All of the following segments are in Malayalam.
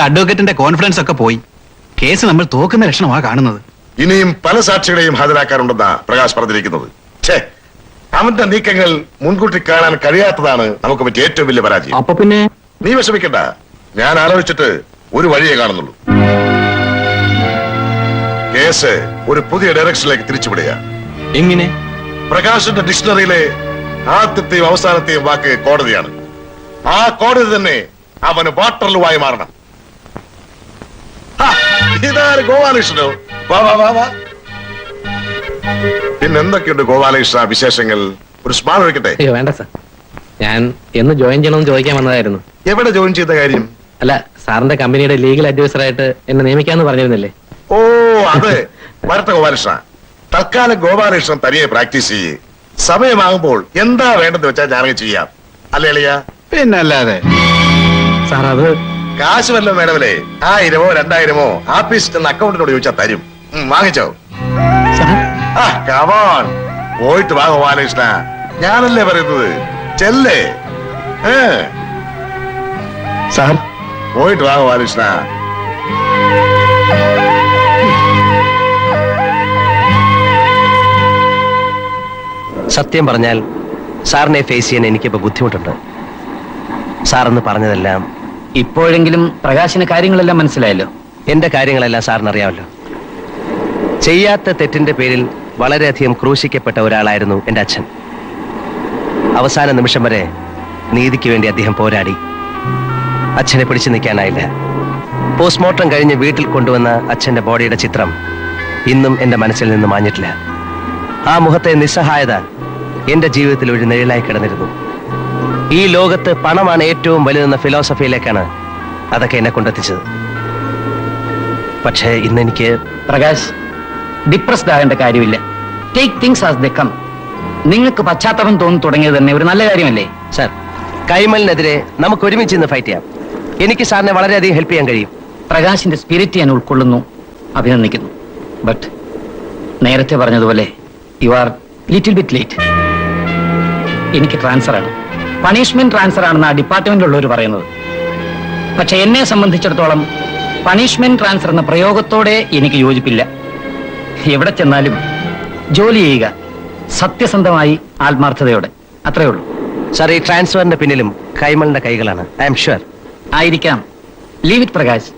അഡ്വക്കേറ്റിന്റെ കോൺഫിഡൻസ് ഒക്കെ പോയി. കേസ് നമ്മൾ തോക്കുന്ന ലക്ഷണമാ കാണുന്നത്. ഇനിയും പല സാക്ഷികളെയും ഹാജരാക്കാറുണ്ടെന്നാ പ്രകാശ് പറഞ്ഞിരിക്കുന്നത്. അവന്റെ നീക്കങ്ങൾ മുൻകൂട്ടി കാണാൻ കഴിയാത്തതാണ് നമുക്ക് പറ്റിയ ഏറ്റവും വലിയ പരാജയം. അപ്പൊ പിന്നെ നീ വിഷമിക്കണ്ട, ഞാൻ ആലോചിച്ചിട്ട് ഒരു വഴിയേ കാണുന്നുള്ളൂ. കേസ് ഒരു പുതിയ ഡയറക്ഷനിലേക്ക് തിരിച്ചുവിടുക. എങ്ങനെ? പ്രകാശിന്റെ ഡിക്ഷണറിയിലെ ആദ്യത്തെയും അവസാനത്തെയും വാക്ക് കോടതിയാണ്. ആ കോടതി തന്നെ അവന് വാട്ടർലുവായി മാറണം. ഇതാര് ഗോപാലകൃഷ്ണനോ? വാ വാ വാ വാ. പിന്നെന്തൊക്കെയുണ്ട് ഗോപാലകൃഷ്ണ വിശേഷങ്ങൾ? ഒരു സ്മാൾ ഒഴിക്കട്ടെ? അയ്യോ വേണ്ട സാർ, ഞാൻ എന്ന് ജോയിൻ ചെയ്യണമെന്ന് ചോദിക്കാൻ വന്നതായിരുന്നു. എവിടെ ജോയിൻ ചെയ്ത കാര്യം? അല്ല, സാറിന്റെ കമ്പനിയുടെ ലീഗൽ അഡ്വൈസറായിട്ട് എന്നെ നിയമിക്കാന്ന് പറഞ്ഞിരുന്നില്ലേ? ഓ അതെ, വരട്ടെ ഗോപാലകൃഷ്ണ. തൽക്കാലം ഗോപാലകൃഷ്ണൻ തനിയെ പ്രാക്ടീസ് ചെയ്യേ. സമയമാകുമ്പോൾ എന്താ വേണ്ടെന്ന് വെച്ചാൽ ഞാനങ്ങ് ചെയ്യാം. അല്ലേ അളിയ? പിന്നല്ലാതെ. സാർ അത് കാശ് വല്ലതും വേണമല്ലേ? 1000-ഓ 2000-ഓ ആഫീസിൽ അക്കൗണ്ടിനോട് ചോദിച്ചാൽ തരും. വാങ്ങിച്ചോ? കമോൺ, പോയിട്ട് വാ ഗോപാലകൃഷ്ണ. ഞാനല്ലേ പറയുന്നത്, ചെല്ലേ. സാർ പോയിട്ട് വാ ഗോപാലകൃഷ്ണ. സത്യം പറഞ്ഞാൽ സാറിനെ ഫേസ് ചെയ്യാൻ എനിക്കിപ്പോ ബുദ്ധിമുട്ടുണ്ട്. സാറെന്ന് പറഞ്ഞതെല്ലാം ഇപ്പോഴെങ്കിലും പ്രകാശിന് കാര്യങ്ങളെല്ലാം മനസ്സിലായല്ലോ. എന്റെ കാര്യങ്ങളെല്ലാം സാറിന് അറിയാമല്ലോ. ചെയ്യാത്ത തെറ്റിന്റെ പേരിൽ വളരെയധികം ക്രൂശിക്കപ്പെട്ട ഒരാളായിരുന്നു എന്റെ അച്ഛൻ. അവസാന നിമിഷം വരെ നീതിക്ക് വേണ്ടി അദ്ദേഹം പോരാടി. അച്ഛനെ പിടിച്ചു നിൽക്കാനായില്ല. പോസ്റ്റ്മോർട്ടം കഴിഞ്ഞ് വീട്ടിൽ കൊണ്ടുവന്ന അച്ഛന്റെ ബോഡിയുടെ ചിത്രം ഇന്നും എന്റെ മനസ്സിൽ നിന്ന് മാഞ്ഞിട്ടില്ല. ആ മുഖത്തെ നിസ്സഹായത എന്റെ ജീവിതത്തിൽ ഒരു നിഴലായി കിടന്നിരുന്നു. ഈ ലോകത്ത് പണമാണ് ഏറ്റവും വലുതെന്ന ഫിലോസഫിയിലേക്കാണ് അതൊക്കെ എന്നെ കൊണ്ടെത്തിച്ചത്. പക്ഷേ ഇന്നെനിക്ക് പ്രകാശ്, ഡിപ്രസ്ഡ് ആകേണ്ട കാര്യമില്ല. Take things as they come. നിങ്ങൾക്ക് പശ്ചാത്തലം തോന്നി തുടങ്ങിയത് തന്നെ ഒരു നല്ല കാര്യമല്ലേ? സാർ, കൈമലിനെതിരെ നമുക്ക് ഒരുമിച്ച് ഇന്ന് ഫൈറ്റ് ചെയ്യാം. എനിക്ക് സാറിനെ വളരെയധികം ഹെൽപ്പ് ചെയ്യാൻ കഴിയും. പ്രകാശിന്റെ സ്പിരിറ്റ് ഞാൻ ഉൾക്കൊള്ളുന്നു, അഭിനന്ദിക്കുന്നു. ബട്ട് നേരത്തെ പറഞ്ഞതുപോലെ you are little bit late. എനിക്ക് ട്രാൻസ്ഫർ ആണ്, പണിഷ്മെന്റ് ട്രാൻസ്ഫർ ആണെന്ന് ആ ഡിപ്പാർട്ട്മെന്റിലുള്ളവർ പറയുന്നത്. പക്ഷെ എന്നെ സംബന്ധിച്ചിടത്തോളം പണിഷ്മെന്റ് ട്രാൻസ്ഫർ എന്ന പ്രയോഗത്തോടെ എനിക്ക് യോജിപ്പില്ല. എവിടെ ചെന്നാലും ജോലി ചെയ്യുക സത്യസന്ധമായി, ആത്മാർത്ഥതയോടെ, അത്രേ ഉള്ളൂ. സാർ, ഈ ട്രാൻസ്ഫറിന്റെ പിന്നിലും കൈമളിന്റെ കൈകളാണ്. I am sure. ആയിരിക്കാം. Leave it Prakash.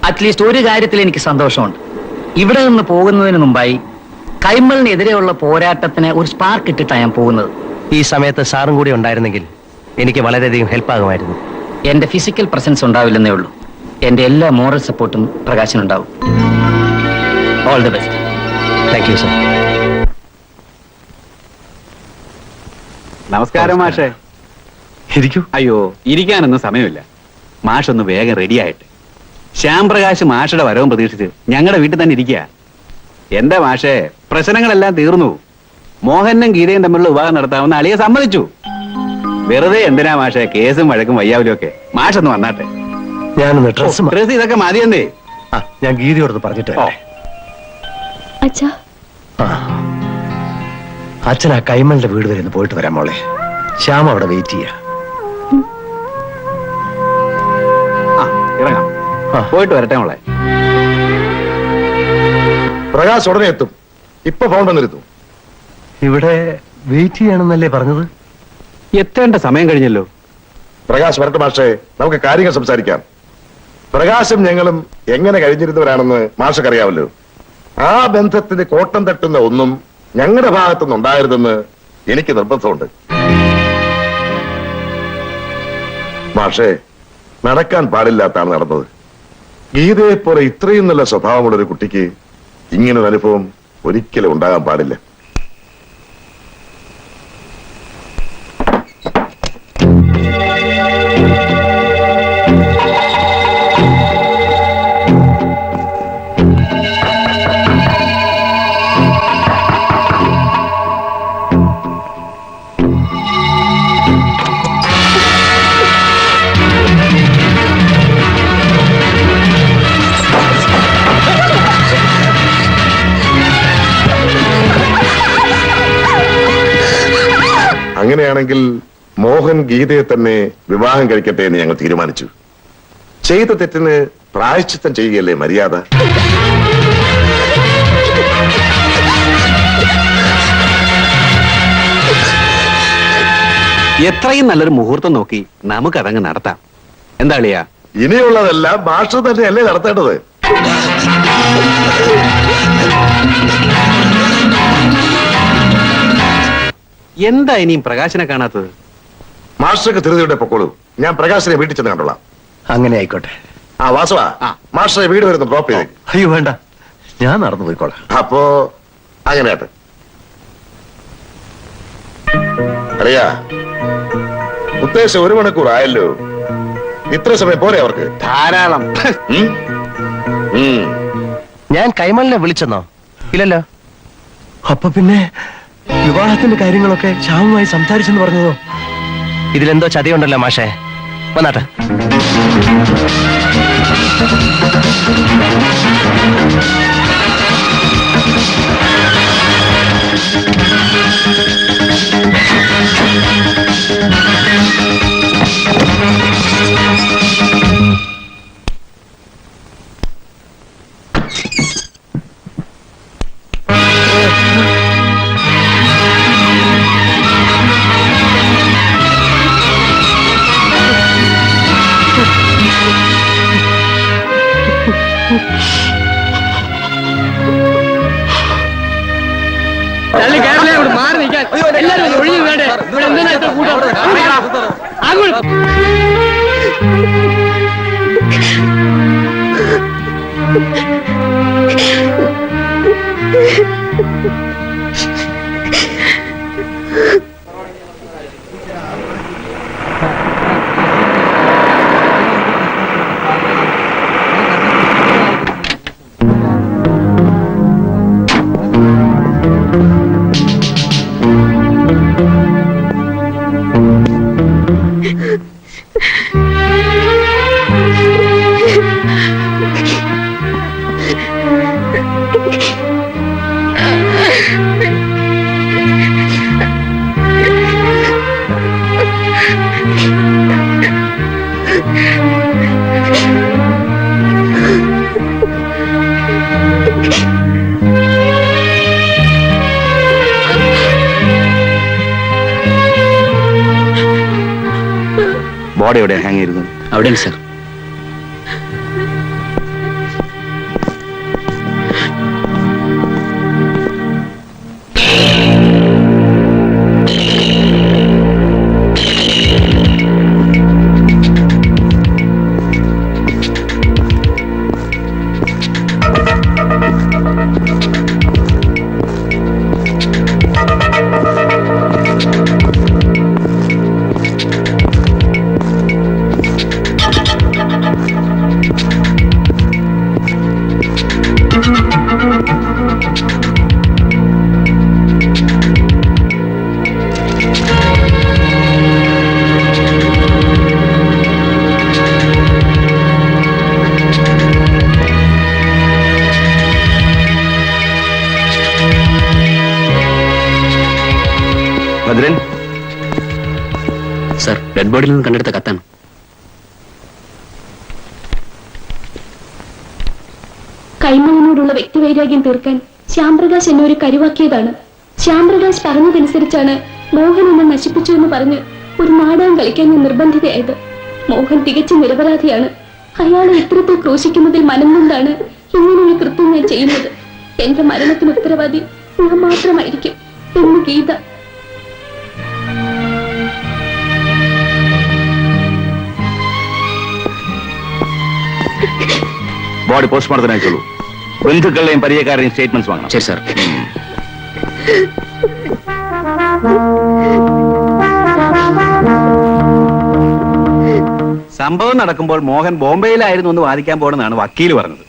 അറ്റ്ലീസ്റ്റ് ഒരു കാര്യത്തിൽ എനിക്ക് സന്തോഷമുണ്ട്. ഇവിടെ നിന്ന് പോകുന്നതിന് മുമ്പായി കൈമളിനെതിരെയുള്ള പോരാട്ടത്തിന് ഒരു സ്പാർക്ക് ഇട്ടിട്ടാണ് ഞാൻ പോകുന്നത്. ഈ സമയത്ത് സാറും കൂടി ഉണ്ടായിരുന്നെങ്കിൽ എനിക്ക് വളരെയധികം ഹെൽപ്പ് ആകുമായിരുന്നു. എന്റെ ഫിസിക്കൽ പ്രസൻസ് ഉണ്ടാവില്ലെന്നേ ഉള്ളൂ. എന്റെ എല്ലാ മോറൽ സപ്പോർട്ടും പ്രകാശനുണ്ടാവും. All the best. Thank you sir. നമസ്കാരം മാഷേ. ഇരിക്കൂ. അയ്യോ, ഇരിക്കാനൊന്നും സമയമില്ല. മാഷൊന്ന് വേഗം റെഡിയായിട്ട്. ശ്യാംപ്രകാശ് മാഷയുടെ വരവും പ്രതീക്ഷിച്ച് ഞങ്ങളുടെ വീട്ടിൽ തന്നെ ഇരിക്കുക. എന്താ മാഷേ, പ്രശ്നങ്ങളെല്ലാം തീർന്നു. മോഹനും ഗീതയും തമ്മിലുള്ള വിവാഹം നടത്താമെന്ന് അളിയെ സമ്മതിച്ചു. വെറുതെ എന്തിനാ മാഷേ കേസും വഴക്കും വയ്യാവലും ഒക്കെ? മാഷൊന്ന് വന്നാട്ടെ. ഞാനൊന്ന് ഡ്രസ് ഇതൊക്കെ മതിയെന്നേ. ഞാൻ ഗീതയോടൊന്ന് പറഞ്ഞിട്ട് അച്ഛൻ ആ കൈമളിന്റെ വീട് വരെ ഒന്ന് പോയിട്ട് വരാം മോളെ. ശ്യാം അവിടെ വെയിറ്റ് ചെയ്യാ. ഇറങ്ങാം. പോയിട്ട് വരട്ടെ മോളെ. പ്രകാശ് ഉടനെ എത്തും. ഇപ്പൊ ഫോൺ വന്നിരുന്നു. ഇവിടെ വെയിറ്റ് ചെയ്യണമെന്നല്ലേ പറഞ്ഞത്? എത്തേണ്ട സമയം കഴിഞ്ഞല്ലോ. പ്രകാശ് വരട്ടെ മാഷേ, നമുക്ക് കാര്യങ്ങൾ സംസാരിക്കാം. പ്രകാശും ഞങ്ങളും എങ്ങനെ കഴിഞ്ഞിരുന്നവരാണെന്ന് മാഷക്കറിയാമല്ലോ. ആ ബന്ധത്തിന് കോട്ടം തട്ടുന്ന ഒന്നും ഞങ്ങളുടെ ഭാഗത്തുനിന്ന് ഉണ്ടായിരുന്നെന്ന് എനിക്ക് നിർബന്ധമുണ്ട്. മാഷേ, നടക്കാൻ പാടില്ലാത്താണ് നടന്നത്. ഗീതയെ പോലെ ഇത്രയും നല്ല സ്വഭാവമുള്ള ഒരു കുട്ടിക്ക് ഇങ്ങനൊരു അനുഭവം ഒരിക്കലും ഉണ്ടാകാൻ പാടില്ല. അങ്ങനെയാണെങ്കിൽ മോഹൻ ഗീതയെ തന്നെ വിവാഹം കഴിക്കട്ടെ എന്ന് ഞങ്ങൾ തീരുമാനിച്ചു. ചെയ്ത തെറ്റിന് പ്രായശ്ചിത്തം ചെയ്യുകയല്ലേ മര്യാദ? എത്രയും നല്ലൊരു മുഹൂർത്തം നോക്കി നമുക്കതങ്ങ് നടത്താം. എന്താ അളിയാ? ഇനിയുള്ളതെല്ലാം മാഷ് തന്നെയല്ലേ നടത്തേണ്ടത്? എന്താ ഇനിയും പ്രകാശനെ കാണാത്തത്? മാസ്റ്റർക്ക് ധൃതിയുടെ പൊക്കോളൂ. ഞാൻ പ്രകാശിനെ വീട്ടിൽ ചെന്ന് കണ്ടോളാം. അങ്ങനെ ആയിക്കോട്ടെ. ആ വാസവ, ആ. മാസ്റ്ററെ വീട് വരുന്നു ഡ്രോപ്പ് ചെയ്തേ. അയ്യോ വേണ്ട, ഞാൻ നടന്നു പോയിക്കോളാം. അപ്പോ അങ്ങനെയാട്ടെ. അറിയാ, ഉദ്ദേശം 1 മണിക്കൂർ ആയല്ലോ. ഇത്ര സമയം പോരെ അവർക്ക്? ധാരാളം. ഉം? ഉം. ഞാൻ കൈമളിനെ വിളിച്ചെന്നോ? ഇല്ലല്ലോ. അപ്പൊ പിന്നെ വിവാഹത്തിന്റെ കാര്യങ്ങളൊക്കെ ശ്യാമുമായി സംസാരിച്ചെന്ന് പറഞ്ഞതോ? ഇതിലെന്തോ ചതിയുണ്ടല്ലോ മാഷേ. വന്നാട്ടെ. ബോഡി എവിടെ ഹാങ് ചെയ്തിരുന്നത്? അവിടെയാണ് സർ. ഭദ്രൻ സർ, ഡെഡ് ബോഡിയിൽ നിന്ന് കണ്ടെടുത്ത കത്താണ്. കൈമളിനോടുള്ള വ്യക്തിവൈരാഗ്യം തീർക്കാൻ ശ്യാംപ്രകാശ് എന്നെ ഒരു കരുവാക്കിയതാണ്. ശ്യാംപ്രകാശ് പറഞ്ഞതനുസരിച്ചാണ് മോഹൻ എന്നെ നശിപ്പിച്ചു എന്ന് പറഞ്ഞ് ഒരു നാടകം കളിക്കാൻ ഞാൻ നിർബന്ധിതയായത്. മോഹൻ തികച്ചും നിരപരാധിയാണ്. അയാളെ ഇത്തരത്തിൽ ക്രോശിക്കുന്നതിൽ മനം കൊണ്ടാണ് ഇങ്ങനെയൊരു കൃത്യം ഞാൻ ചെയ്യുന്നത്. എന്റെ മരണത്തിന് ഉത്തരവാദി ഞാൻ മാത്രമായിരിക്കും എന്ന് ഗീത. ബോഡി പോസ്റ്റ്മോർട്ടത്തിന് അയച്ചോളൂ. ബന്ധുക്കളുടെയും പരിചയക്കാരുടെയും സ്റ്റേറ്റ്മെന്റ്സ് വാങ്ങണം. ശരി സാർ. സംഭവം നടക്കുമ്പോൾ മോഹൻ ബോംബെയിലായിരുന്നു എന്ന് വാദിക്കാൻ പോകണമെന്നാണ് വക്കീൽ പറഞ്ഞത്.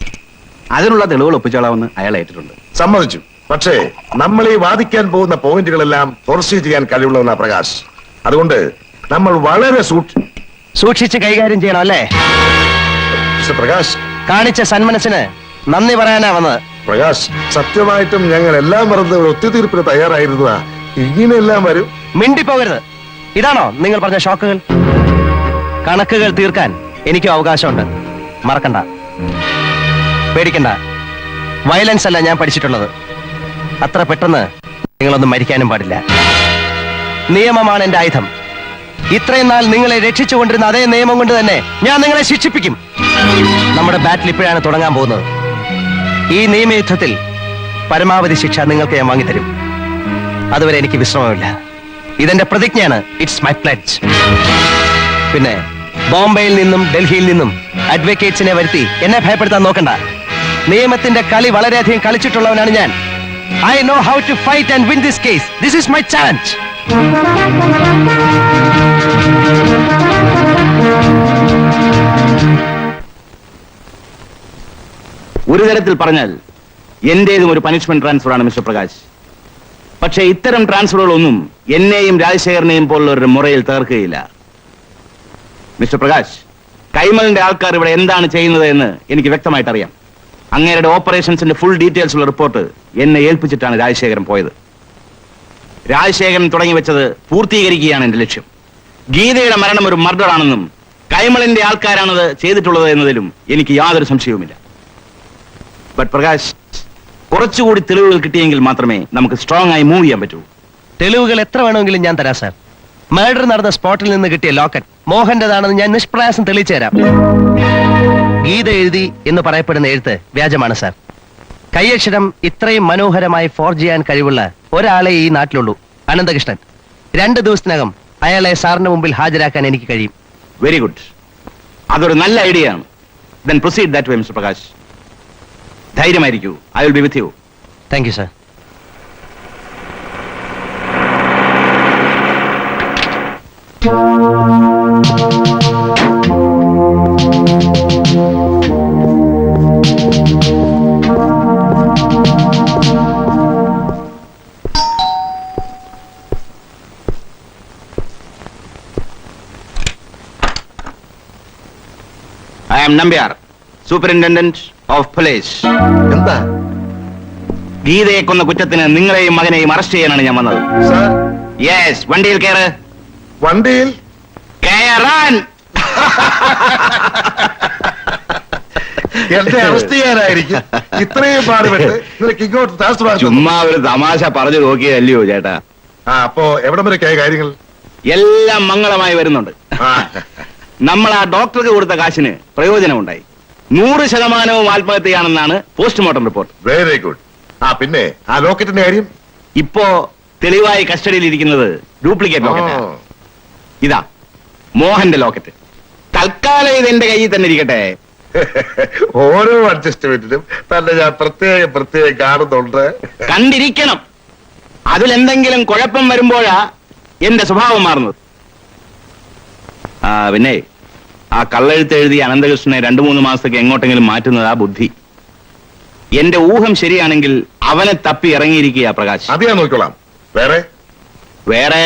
അതിനുള്ള തെളിവുകൾ ഒപ്പിച്ചോളാമെന്ന് അയാൾ ഏറ്റിട്ടുണ്ട്. സമ്മതിച്ചു. പക്ഷേ നമ്മൾ ഈ വാദിക്കാൻ പോകുന്ന പോയിന്റുകളെല്ലാം ഫോർസീവ് ചെയ്യാൻ കഴിവുള്ളവനാ പ്രകാശ്. അതുകൊണ്ട് നമ്മൾ വളരെ സൂക്ഷിച്ച് കൈകാര്യം ചെയ്യണം അല്ലേ? പ്രകാശ്, കാണിച്ച സന്മനസ്സിന് നന്ദി പറയാനാ വന്നത്. പ്രകാശ്, സത്യമായിട്ടും ഞങ്ങൾ എല്ലാം മറന്ന് ഒരു ഒത്തുതീർപ്പിന് തയ്യാറായിരുന്നതാ. ഇങ്ങനെയെല്ലാം വരും? മിണ്ടിപ്പോകരുത്. ഇതാണോ നിങ്ങൾ പറഞ്ഞ ഷോക്കുകൾ? കണക്കുകൾ തീർക്കാൻ എനിക്കും അവകാശമുണ്ട്. മറക്കണ്ട, പേടിക്കണ്ട. വയലൻസ് അല്ല ഞാൻ പഠിച്ചിട്ടുള്ളത്. അത്ര പെട്ടെന്ന് നിങ്ങളൊന്നും മരിക്കാനും പാടില്ല. നിയമമാണ് എന്റെ ആയുധം. ഇത്രയും നാൾ നിങ്ങളെ രക്ഷിച്ചുകൊണ്ടിരുന്ന അതേ നിയമം കൊണ്ട് തന്നെ ഞാൻ നിങ്ങളെ ശിക്ഷിപ്പിക്കും. നമ്മുടെ ബാറ്റിൽ ഇപ്പോഴാണ് തുടങ്ങാൻ പോകുന്നത്. ഈ നിയമയുദ്ധത്തിൽ പരമാവധി ശിക്ഷ നിങ്ങൾക്ക് ഞാൻ വാങ്ങിത്തരും. അതുവരെ എനിക്ക് വിശ്രമമില്ല. ഇതെന്റെ പ്രതിജ്ഞയാണ്. It's my pledge. പിന്നെ ബോംബെയിൽ നിന്നും ഡൽഹിയിൽ നിന്നും അഡ്വക്കേറ്റ്സിനെ വരുത്തി എന്നെ ഭയപ്പെടുത്താൻ നോക്കണ്ട. നിയമത്തിന്റെ കളി വളരെയധികം കളിച്ചിട്ടുള്ളവനാണ് ഞാൻ. I know how to fight and win this case. This is my challenge. ഒരു തരത്തിൽ പറഞ്ഞാൽ എന്റേതും ഒരു പനിഷ്മെന്റ് ട്രാൻസ്ഫർ ആണ് മിസ്റ്റർ പ്രകാശ്. പക്ഷേ ഇത്തരം ട്രാൻസ്ഫറുകളൊന്നും എന്നെയും രാജശേഖരനെയും പോലുള്ള ഒരു മുറയിൽ തകർക്കുകയില്ല. മിസ്റ്റർ പ്രകാശ്, കൈമളിന്റെ ആൾക്കാർ ഇവിടെ എന്താണ് ചെയ്യുന്നത് എന്ന് എനിക്ക് വ്യക്തമായിട്ട് അറിയാം. അങ്ങേരുടെ ഓപ്പറേഷൻസിന്റെ ഫുൾ ഡീറ്റെയിൽസ് ഉള്ള റിപ്പോർട്ട് എന്നെ ഏൽപ്പിച്ചിട്ടാണ് രാജശേഖരൻ പോയത്. രാജശേഖരൻ തുടങ്ങി വെച്ചത് പൂർത്തീകരിക്കുകയാണ് എന്റെ ലക്ഷ്യം. ഗീതയുടെ മരണം ഒരു മർഡർ ആണെന്നും കൈമളിന്റെ ആൾക്കാരാണത് ചെയ്തിട്ടുള്ളത് എന്നതിലും എനിക്ക് യാതൊരു സംശയവുമില്ല. ബട്ട് പ്രകാശ്, കുറച്ചുകൂടി തെളിവുകൾ കിട്ടിയെങ്കിൽ മാത്രമേ നമുക്ക് സ്ട്രോങ് ആയി മൂവ് ചെയ്യാൻ പറ്റൂ. തെളിവുകൾ എത്ര വേണമെങ്കിലും ഞാൻ തരാം സാർ. മർഡർ നടന്ന സ്പോട്ടിൽ നിന്ന് കിട്ടിയ ലോക്കറ്റ് മോഹന്റേതാണെന്ന് ഞാൻ നിഷ്പ്രയാസം തെളിയിച്ചു തരാം. ഗീത എഴുതി എന്ന് പറയപ്പെടുന്ന എഴുത്ത് വ്യാജമാണ് സാർ. കൈയക്ഷരം ഇത്രയും മനോഹരമായി ഫോർജ് ചെയ്യാൻ കഴിവുള്ള ഒരാളെ ഈ നാട്ടിലുള്ളൂ, അനന്തകൃഷ്ണൻ. 2 ദിവസത്തിനകം അയാളെ സാറിന്റെ മുമ്പിൽ ഹാജരാക്കാൻ എനിക്ക് കഴിയും. Very good. അതൊരു നല്ല ഐഡിയ ആണ്. Then proceed that way mister Prakash. ധൈര്യമായിരിക്കൂ. I will be with you. Thank you sir. I am Nambiar, Superintendent of Police. എന്താ ഗീതയെ കൊന്ന കുറ്റത്തിന് നിങ്ങളെയും മകനെയും അറസ്റ്റ് ചെയ്യാനാണ് ഞാൻ വന്നത്. സാർ? യെസ്, വണ്ടിയിൽ കയറ്. വണ്ടിയിൽ കയറാൻ. എന്നെ അറസ്റ്റ് ചെയ്യാനായിരിക്കും ഇത്രയും പാടുപെട്ട് നിനക്ക് ഇങ്ങോട്ട് ട്രാൻസ്ഫർ ആക്കി. ചുമ്മാ ഒരു തമാശ പറഞ്ഞു നോക്കിയതല്ലയോ ചേട്ടാ. അപ്പോ എവിടം വരെയൊക്കെയായ കാര്യങ്ങൾ? എല്ലാം മംഗളമായി വരുന്നുണ്ട്. ആ, നമ്മൾ ആ ഡോക്ടർക്ക് കൊടുത്ത കാശിന് പ്രയോജനമുണ്ടായി. 100% ആത്മഹത്യയാണെന്നാണ് പോസ്റ്റ്മോർട്ടം റിപ്പോർട്ട്. Very good. പിന്നെ ആ ലോക്കറ്റിന്റെ കാര്യം? ഇപ്പോ തെളിവായി കസ്റ്റഡിയിൽ ഇരിക്കുന്നത് ഡ്യൂപ്ലിക്കേറ്റ് ലോക്കറ്റ്. ആ. ഇതാ മോഹന്റെ ലോക്കറ്റ്. തൽക്കാലം ഇത് എന്റെ കയ്യിൽ തന്നെ ഇരിക്കട്ടെ. ഓരോ അഡ്ജസ്റ്റ്മെന്റിനും തന്നെ ഞാൻ പ്രത്യേകം കാണുന്നുണ്ട്. കണ്ടിരിക്കണം. അതിലെന്തെങ്കിലും കുഴപ്പം വരുമ്പോഴാ എന്റെ സ്വഭാവം മാറുന്നത്. പിന്നെ ആ കള്ളെഴുത്ത് എഴുതി അനന്തകൃഷ്ണനെ 2-3 മാസത്തേക്ക് എങ്ങോട്ടെങ്കിലും മാറ്റുന്നതാ ബുദ്ധി. എന്റെ ഊഹം ശരിയാണെങ്കിൽ അവനെ തപ്പി ഇറങ്ങിയിരിക്കുക പ്രകാശ്. അത് ഞാൻ നോക്കിക്കോളാം. വേറെ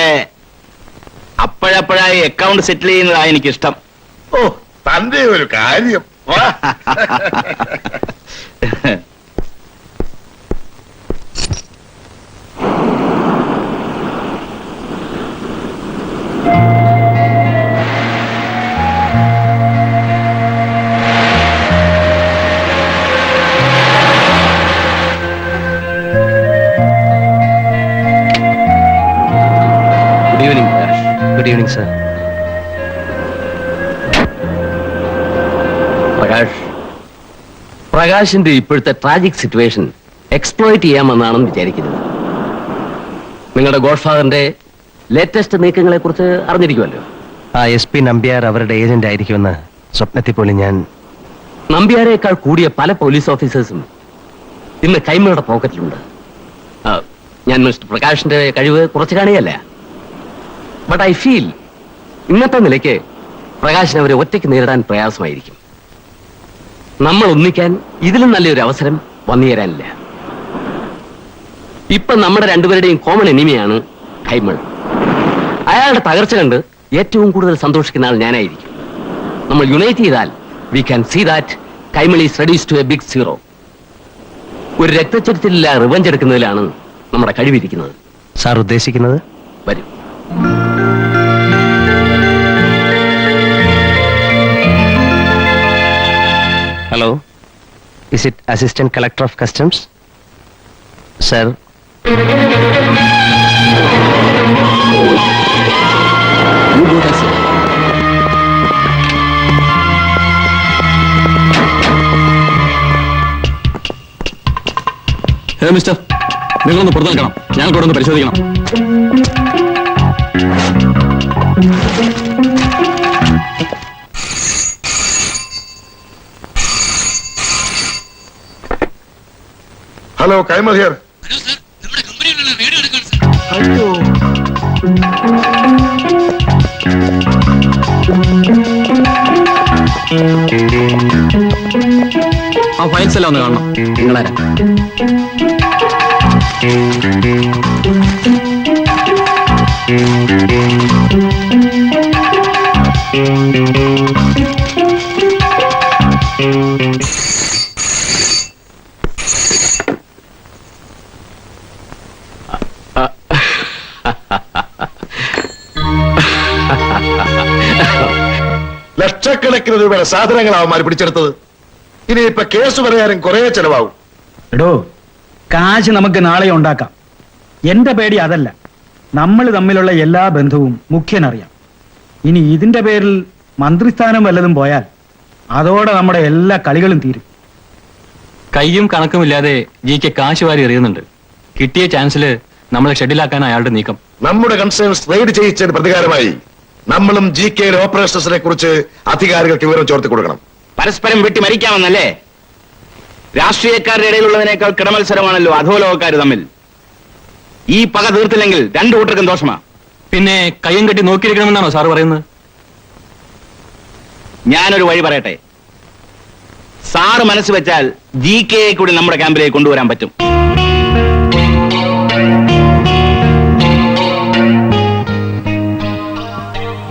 അപ്പോഴപ്പോഴായി അക്കൗണ്ട് സെറ്റിൽ ചെയ്യുന്നതാ എനിക്കിഷ്ടം. ഓ, തന്റെ ഒരു കാര്യം. വാ. Good evening sir. പ്രകാശിന്റെ ഇപ്പോഴത്തെ ട്രാജിക് സിറ്റുവേഷൻ എക്സ്പ്ലോയിറ്റ് ചെയ്യാമെന്നാണെന്ന് വിചാരിക്കുന്നത്. നിങ്ങളുടെ ഗോഡ്ഫാദറിന്റെ ലേറ്റസ്റ്റ് നീക്കങ്ങളെ കുറിച്ച് അറിഞ്ഞിരിക്കുമല്ലോ. ആ SP നമ്പ്യാർ അവരുടെ ഏജന്റ് ആയിരിക്കുമെന്ന് സ്വപ്നത്തിൽ പോലും ഞാൻ. നമ്പ്യാരേക്കാൾ കൂടിയ പല പോലീസ് ഓഫീസേഴ്സും ഇന്ന് കൈമളുടെ പോക്കറ്റിലുണ്ട്. ഞാൻ മിസ്റ്റർ പ്രകാശിന്റെ കഴിവ് കുറച്ച് കാണുകയല്ല. ബട്ട് ഐ ഫീൽ ഇന്നത്തെ നിലയ്ക്ക് പ്രകാശിനെ അവരെ ഒറ്റയ്ക്ക് നേരിടാൻ പ്രയാസമായിരിക്കും. നമ്മൾ ഒന്നിക്കാൻ ഇതിലും നല്ലൊരു അവസരം വന്നു തരാനില്ല. ഇപ്പൊ നമ്മുടെ രണ്ടുപേരുടെയും കോമൺ എനിമിയാണ് കൈമൾ. അയാളുടെ തകർച്ച കണ്ട് ഏറ്റവും കൂടുതൽ സന്തോഷിക്കുന്ന ആൾ ഞാനായിരിക്കും. നമ്മൾ യുണൈറ്റ് ചെയ്താൽ we can see that Kaimal is reduced to a big zero. ഒരു രക്തച്ചൊരിച്ചിലില്ല റിവഞ്ച് എടുക്കുന്നതിലാണ് നമ്മുടെ കഴിവിരിക്കുന്നത്. സാർ ഉദ്ദേശിക്കുന്നത്? വരും. Hello, is it assistant collector of customs? Sir, mister, നിങ്ങളൊന്ന് പുറത്തു നിൽക്കണം. ഞങ്ങൾക്ക് ഇവിടെ ഒന്ന് പരിശോധിക്കണം. Hello, Kaimal here. ആ ഫയൽസ് എല്ലാം ഒന്ന് കാണണം. നിങ്ങളാരാ? ലക്ഷക്കണക്കിന് രൂപയുടെ സാധനങ്ങൾ അവന്മാർ പിടിച്ചെടുത്തത്. ഇനിയിപ്പൊ കേസ് പറയാനും കുറെ ചെലവാകും. എടോ, കാശ് നമുക്ക് നാളെ ഉണ്ടാക്കാം. എന്റെ പേടി അതല്ല. നമ്മൾ തമ്മിലുള്ള എല്ലാ ബന്ധവും മുഖ്യനറിയാം. ഇനി ഇതിന്റെ പേരിൽ മന്ത്രിസ്ഥാനം വല്ലതും പോയാൽ അതോടെ നമ്മുടെ എല്ലാ കളികളും തീരും. കയ്യും കണക്കുമില്ലാതെ ജിക്ക് കാശ് വാരി എറിയുന്നുണ്ട്. കിട്ടിയ ചാൻസിൽ നമ്മളെ ഷെഡിലാക്കാൻ അയാളുടെ നീക്കം. നമ്മുടെ കൺസേൺസ് റെയ്ഡ് ചെയ്യിച്ചതിന് പ്രതികാരമായി നമ്മളും ജി കെയിലെ ഓപ്പറേഷൻസിനെ കുറിച്ച് അധികാരികൾക്ക് വിവരം ചോർത്തി കൊടുക്കണം. പരസ്പരം വെട്ടി മരിക്കാമെന്നല്ലേ? രാഷ്ട്രീയക്കാരുടെ ഇടയിലുള്ളതിനേക്കാൾ കിടമത്സരമാണല്ലോ അധോലോകക്കാർ തമ്മിൽ. ഈ പക തീർത്തില്ലെങ്കിൽ രണ്ടു കൂട്ടർക്കും ദോഷമാ. പിന്നെ കയ്യും കെട്ടി നോക്കിയിരിക്കണമെന്നാണോ സാർ പറയുന്നത്? ഞാനൊരു വഴി പറയട്ടെ. സാറ് മനസ്സ് വെച്ചാൽ ജി കെ കൂടി നമ്മുടെ ക്യാമ്പിലേക്ക് കൊണ്ടുവരാൻ പറ്റും.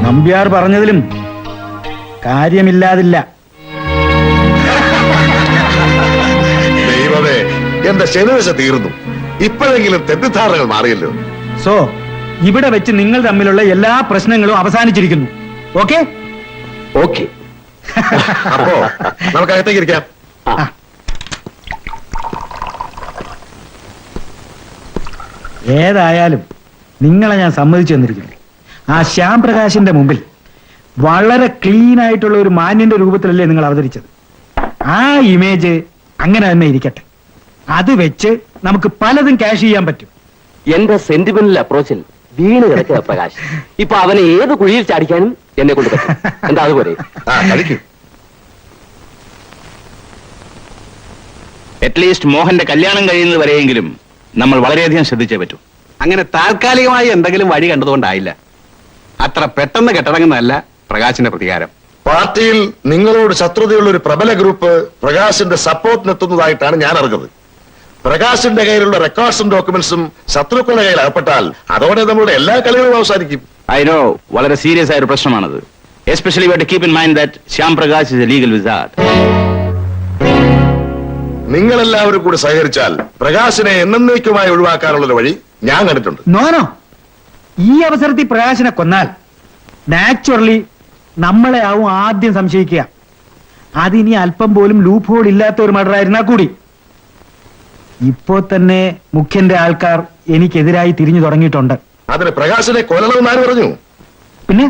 നമ്പ്യാർ പറഞ്ഞതിലും കാര്യമില്ലാതില്ല. ദൈവമേ, എന്റെ ശനിദശ തീർന്നു. ഇപ്പോഴെങ്കിലും തെറ്റിദ്ധാരണകൾ മാറിയല്ലോ. സോ ഇവിടെ വെച്ച് നിങ്ങൾ തമ്മിലുള്ള എല്ലാ പ്രശ്നങ്ങളും അവസാനിച്ചിരിക്കുന്നു. ഓക്കെ? ഓക്കെ. അപ്പോ നമുക്ക് അകത്തേക്ക് ഇരിക്കാം. ഏതായാലും നിങ്ങളെ ഞാൻ സമ്മതിച്ചു തന്നിരിക്കുന്നു. ആ ശ്യാം പ്രകാശിന്റെ മുമ്പിൽ വളരെ ക്ലീൻ ആയിട്ടുള്ള ഒരു മാന്യന്റെ രൂപത്തിലല്ലേ നിങ്ങൾ അവതരിച്ചത്. ആ ഇമേജ് അങ്ങനെ തന്നെ ഇരിക്കട്ടെ. അത് വെച്ച് നമുക്ക് പലതും ക്യാഷ് ചെയ്യാൻ പറ്റും. എന്റെ സെന്റിമെന്റൽ അപ്രോച്ചിൽ വീണ് കിടക്കുക പ്രകാശ്. ഇപ്പൊ അവനെ ഏത് കുഴിയിൽ ചാടിക്കാനും എന്നെ കൊണ്ട് പറ്റും. എന്താ അതുപോലെ? കളിക്കൂ. അറ്റ്ലീസ്റ്റ് മോഹന്റെ കല്യാണം കഴിയുന്നത് വരെയെങ്കിലും നമ്മൾ വളരെയധികം ശ്രദ്ധിച്ചേ പറ്റൂ. അങ്ങനെ താൽക്കാലികമായി എന്തെങ്കിലും വഴി കണ്ടതുകൊണ്ടായില്ല. അത്ര പെട്ടെന്ന് കെട്ടടങ്ങുന്നതല്ല പ്രകാശിന്റെ പ്രതികാരം. പാർട്ടിയിൽ നിങ്ങളോട് ശത്രുതയുള്ള ഒരു പ്രബല ഗ്രൂപ്പ് പ്രകാശിന്റെ സപ്പോർട്ടിനെത്തുന്നതായിട്ടാണ് ഞാൻ അറിഞ്ഞത്. പ്രകാശിന്റെ കയ്യിലുള്ള റെക്കോർഡ്സും ഡോക്യുമെന്റ്സും ശത്രുക്കളുടെ കയ്യിൽ അകപ്പെട്ടാൽ അതോടെ നമ്മളുടെ എല്ലാ കളികളും അവസാനിക്കും. ഐ നോ, വളരെ സീരിയസ് ആയ ഒരു പ്രശ്നമാണത്. Especially we have to keep in mind that Shyam Prakash is a legal wizard. നിങ്ങളെല്ലാവരും കൂടി സഹകരിച്ചാൽ പ്രകാശിനെ എന്നേക്കുമായി ഒഴിവാക്കാനുള്ള വഴി ഞാൻ കണ്ടിട്ടുണ്ട്. നോനോ, ഈ അവസരത്തിൽ പ്രകാശിനെ കൊന്നാൽ നാച്ചുറലി നമ്മളെ ആവും ആദ്യം സംശയിക്കുക. അതിനി അല്പം പോലും ലൂപ്പ് ഹോൾ ഇല്ലാത്ത ഒരു മർഡർ ആയിരുന്നാ കൂടി. ഇപ്പോ തന്നെ മുഖ്യന്റെ ആൾക്കാർ എനിക്കെതിരായി തിരിഞ്ഞു തുടങ്ങിയിട്ടുണ്ട്. അതിന് പ്രകാശിനെ കൊല്ലണമെന്ന് ആര് പറഞ്ഞു? പിന്നെ